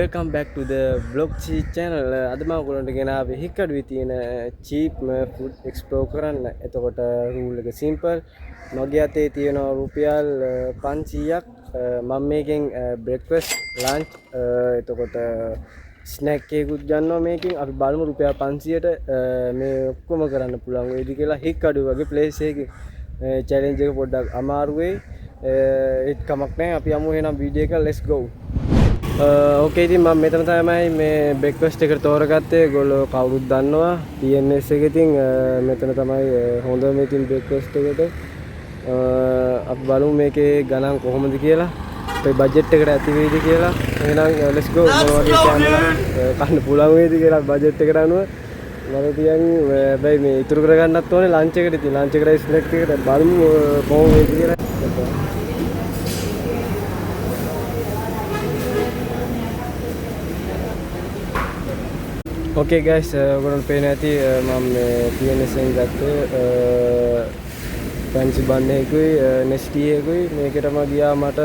Welcome back to the vlog channel. අද මම ඔයගොල්ලන්ට ගෙනාවේ හික්කඩුවේ තියෙන cheap food explore කරන්න. එතකොට rule එක simple. මගේ අතේ තියෙන රුපියල් 500ක්. මම මේකෙන් breakfast, lunch, එතකොට snack එකකුත් ගන්නවා මේකෙන්. අපි බලමු රුපියල් 500ට මේ ඔක්කොම කරන්න පුළුවන් වේද කියලා. හික්කඩුව වගේ place එකේ challenge එක පොඩ්ඩක් අමාරු වෙයි. ඒත් කමක් නැහැ. අපි යමු එහෙනම් වීඩියෝ එක let's go. ඕකේ ඉතින් මම මෙතන තමයි මේ බ්‍රෙක්ෆාස්ට් එකට තෝරගත්තේ. ඒගොල්ලෝ කවුරුත් දන්නවා PNS එක. ඉතින් මෙතන තමයි හොඳම ඉතින් බ්‍රෙක්ෆාස්ට් එකට. අපි බලමු මේකේ ගණන් කොහොමද කියලා. අපේ බජට් එකට ඇති වෙයිද කියලා. එහෙනම් let's go. මොන වගේ කෑම කන්න පුළුවන් වේද කියලා බජට් එකට අනුව මම තියන්නේ. හැබැයි මේ ඉතුරු කරගන්නත් ඕනේ ලන්ච් එකට. ඉතින් ලන්ච් එකට ස්නැක් එකට බලමු කොහොම වේද කියලා. Okay guys, ඔයගොල්ලන්ට පේන ඇති මම මේ PNS එකෙන් ගත්තේ fancy bun එකකුයි Nesty එකකුයි. මේකටම ගියා මට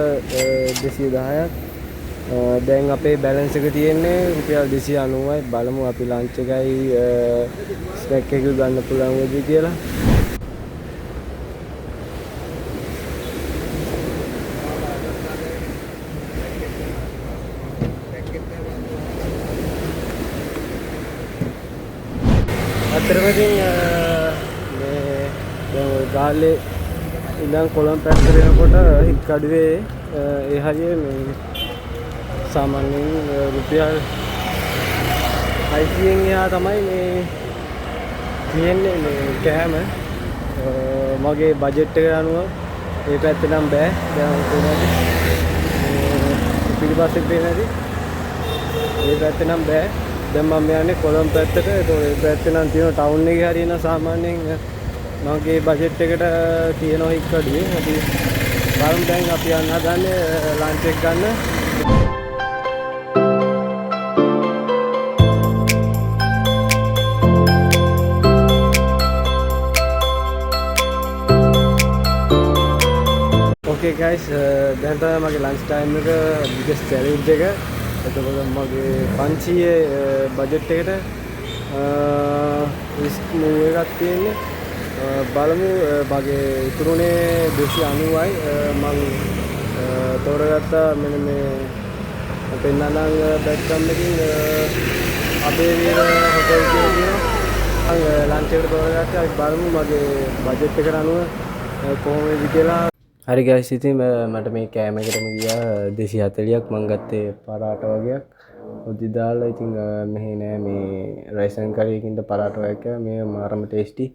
210ක්. දැන් අපේ balance එක තියෙන්නේ රුපියල් 290යි. බලමු අපි lunch එකයි snack එකකුයි ගන්න පුළුවන් වෙයිද කියලා. අතරම ඉතින් මේ දැන් ගාල්ලේ ඉඳන් කොළඹ පැත්තට යනකොට හික්කඩුවේ ඒ හරිය මේ සාමාන්‍යයෙන් රුපියල් 600න් එහා තමයි මේ තියෙන්නේ මේ කෑම. මගේ බජට් එක අනුව ඒ පැත්තේ නම් බෑ. දැන් කොහොමද පිළිපස්සේ පේන්නේ නැති ඒ පැත්තේ නම් බෑ. දැන් මම යන්නේ කොළඹ පැත්තට. ඒක ඒ පැත්තේ නම් තියෙන ටවුන් එකේ හරියන සාමාන්‍යයෙන් මගේ බජට් එකට තියෙන හික්කඩුවේ. අපි බලමු දැන් අපි යන්න හදන්නේ ලන්ච් එක ගන්න. Okay guys, දැන් තමයි මගේ ලන්ච් ටයිම් එක biggest challenge එක. එතකොට මගේ 500 බජට් එකට එකක් තියෙන්නේ. බලමු මගේ ඉතුරුනේ 290යි. මම තෝරගත්තා මෙන්න මේ පෙන්නනම් බැක්කම් එකකින් අපේ වීර හොටෙල් කියලා. ලන්ච් එකට තෝරගත්තා. අපි බලමු මගේ බජට් එකට අනුව කොහොමද කියලා. හරි guys, ඉතින් මට මේ කෑම එකටම ගියා 240ක්. මම ගත්තේ පරාට වගේක්. ඔදි දාලා ඉතින් මෙහෙ නෑ මේ රයිස් ඇන් කරි එකකින්ද පරාට වගේක් මේ මාරම ටේස්ටි.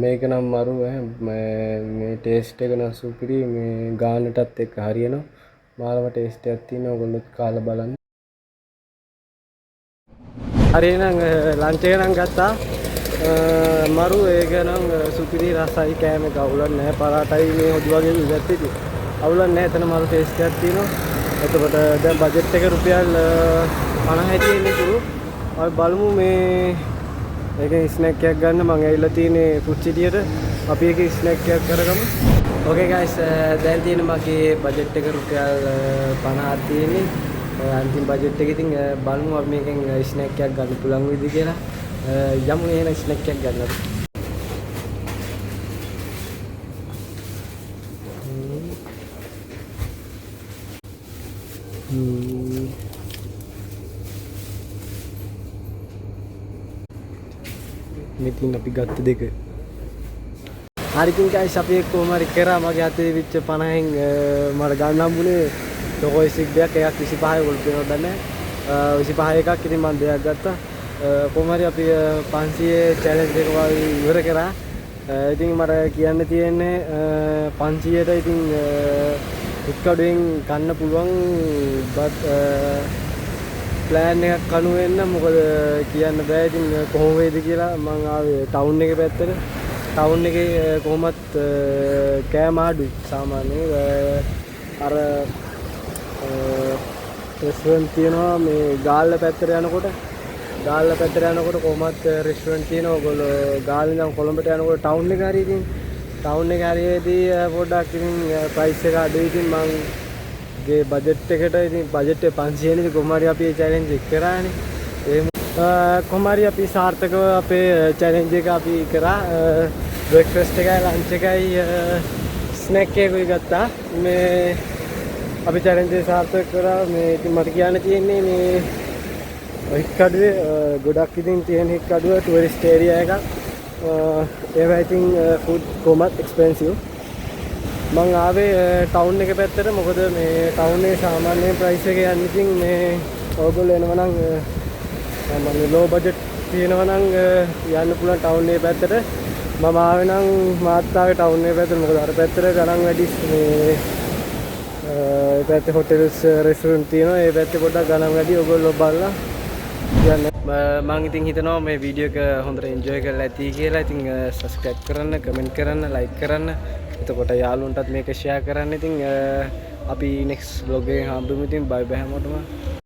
මේක නම් මරු මේ ටේස්ට් එක නම් සුපිරි. මේ ගානටත් එක්ක හරියනවා. මාරම ටේස්ට් එකක් තියෙනවා. ඔයගොල්ලොත් කාලා බලන්න. හරි එහෙනම් ලන්ච් එක නම් ගත්තා. මරු ඒක නම් සුපිරි රසයි කෑම එක අවුලක් නැහැ. පරාටයි මේ හොදි වගේ ඉවත් ඉතින් අවුලක් නැහැ. එතන මරු ටේස්ට් එකක් තියෙනවා. එතකොට දැන් බජට් එක රුපියල් 50යි තියෙන්නේ තුරු. අපි බලමු මේ ඒකෙන් ස්නැක් එකක් ගන්න. මම ඇවිල්ලා තියෙන්නේ ෆුඩ් සිටියට. අපි ඒකේ ස්නැක් එකක් කරගමු. Okay guys, දැන් තියෙන මගේ බජට් එක රුපියල් 50ක් තියෙන්නේ. අන්තිම බජට් එක. ඉතින් බලමු අපි මේකෙන් ස්නැක් එකක් ගන්න පුළුවන් වේද කියලා. යමු එහෙනම් ස්නැක් එකක් ගන්න. මෙතින් අපි ගත්ත දෙක. හරි ඉතින් guys, අපි කොහොම හරි කරා. මගේ අතේ විච්ච 50න් මට ගන්න හම්බුනේ ටොකෝයි ස්ටික් දෙකක්. එකක් 25යි වොල්ට් වෙනවද නැහැ. 25 එකක්. ඉතින් මම දෙකක් ගත්තා. කොහොම හරි අපි 500 challenge එක වගේ ඉවර කරා. ඉතින් මට කියන්න තියෙන්නේ 500ට ඉතින් හික්කඩුවෙන් ගන්න පුළුවන්. but plan එකක් අනුව වෙන්න. මොකද කියන්න බෑ ඉතින් කොහොම වේද කියලා. මම ආවේ ටවුන් එකේ පැත්තට. ටවුන් එකේ කොහොමත් කෑම අඩුයි සාමාන්‍යයෙන්. අර රෙස්ටුරන්ට් තියෙනවා මේ ගාල්ල පැත්තට යනකොට. ගාල්ල පැත්තට යනකොට කොහොමත් රෙස්ටුරන්ට් තියෙනවා. ඔයගොල්ලෝ ගාල්ල ඉඳන් කොළඹට යනකොට ටවුන් එක හරිය ඉතින් ටවුන් එක හරියේදී පොඩ්ඩක් ඉතින් ප්‍රයිස් එක අඩුයි. ඉතින් මගේ බජට් එකට ඉතින් බජට් එක 500 නේ. කොහොම හරි අපි මේ චැලෙන්ජ් එක කරානේ. කොහොම හරි අපි සාර්ථකව අපේ චැලෙන්ජ් එක අපි කරා. බ්‍රෙක්ෆාස්ට් එකයි ලන්ච් එකයි ස්නැක් එකකුයි ගත්තා. මේ අපි චැලෙන්ජ් එක සාර්ථක කරා. මේ ඉතින් මට කියන්න තියෙන්නේ මේ හික්කඩුවේ ගොඩක් ඉතින් තියෙන හික්කඩුව ටුවරිස්ට් ඒරියා එකක්. ඒවා ඉතින් ෆුඩ් කොහොමත් එක්ස්පෙන්සිව්. මං ආවේ ටවුන් එක පැත්තට. මොකද මේ ටවුන් එකේ සාමාන්‍ය ප්‍රයිස් එක යන්නේ ඉතින් මේ ඕගොල්ලෝ එනවා නම් මම ලෝ බජට් තියෙනවා නම් යන්න පුළුවන් ටවුන් එක පැත්තට. මම ආවේ නම් මාත් ආවේ ටවුන් එක පැත්තට. මොකද අර පැත්තට ගණන් වැඩි. මේ ඒ පැත්තේ හොටෙල්ස් රෙස්ටොරන්ට් තියෙනවා. ඒ පැත්තේ පොඩ්ඩක් ගණන් වැඩි. ඕගොල්ලෝ බලලා යන්න. මම ඉතින් හිතනවා මේ වීඩියෝ එක හොඳට එන්ජොයි කරලා ඇති කියලා. ඉතින් සබස්ක්‍රයිබ් කරන්න, කමෙන්ට් කරන්න, ලයික් කරන්න. එතකොට යාළුවන්ටත් මේක ෂෙයා කරන්න. ඉතින් අපි නෙක්ස්ට් vlog එකෙන් හම්බෙමු. ඉතින් බයි බයි හැමෝටම.